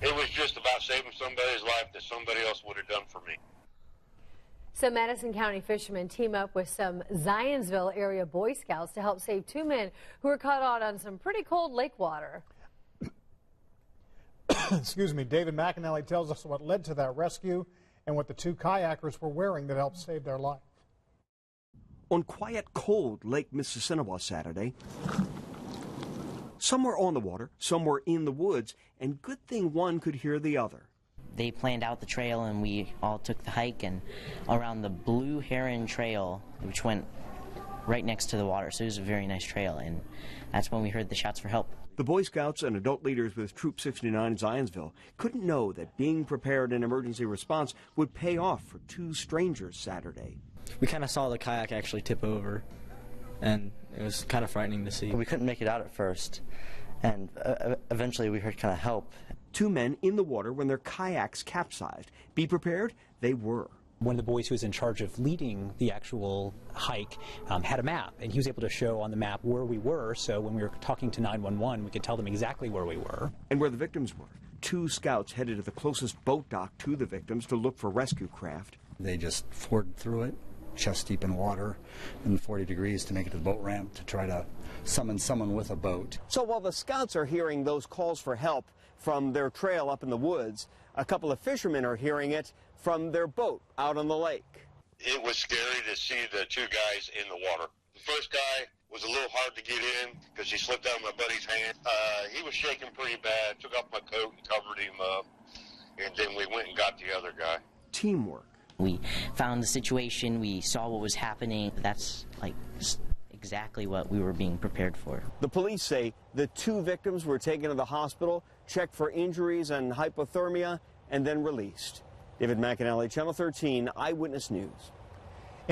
It was just about saving somebody's life that somebody else would have done for me. Some Madison County fishermen team up with some Zionsville area Boy Scouts to help save two men who were caught out on some pretty cold lake water. Excuse me. David McAnally tells us what led to that rescue and what the two kayakers were wearing that helped save their life. On quiet, cold Lake Mississinewa Saturday, some were on the water, some were in the woods, and good thing one could hear the other. They planned out the trail and we all took the hike and around the Blue Heron Trail, which went right next to the water, so it was a very nice trail, and that's when we heard the shouts for help. The Boy Scouts and adult leaders with Troop 69 in Zionsville couldn't know that being prepared in emergency response would pay off for two strangers Saturday. We kind of saw the kayak actually tip over, and it was kind of frightening to see. We couldn't make it out at first, and eventually we heard kind of help. Two men in the water when their kayaks capsized. Be prepared? They were. One of the boys who was in charge of leading the actual hike had a map, and he was able to show on the map where we were, so when we were talking to 911, we could tell them exactly where we were. And where the victims were. Two scouts headed to the closest boat dock to the victims to look for rescue craft. They just forded through it, chest deep in water, in 40 degrees to make it to the boat ramp to try to summon someone with a boat. So while the scouts are hearing those calls for help from their trail up in the woods, a couple of fishermen are hearing it from their boat out on the lake. It was scary to see the two guys in the water. The first guy was a little hard to get in because he slipped out of my buddy's hand. He was shaking pretty bad, took off my coat and covered him up, and then we went and got the other guy. Teamwork. We found the situation, we saw what was happening. That's like exactly what we were being prepared for. The police say the two victims were taken to the hospital, checked for injuries and hypothermia, and then released. David McAnally, Channel 13 Eyewitness News.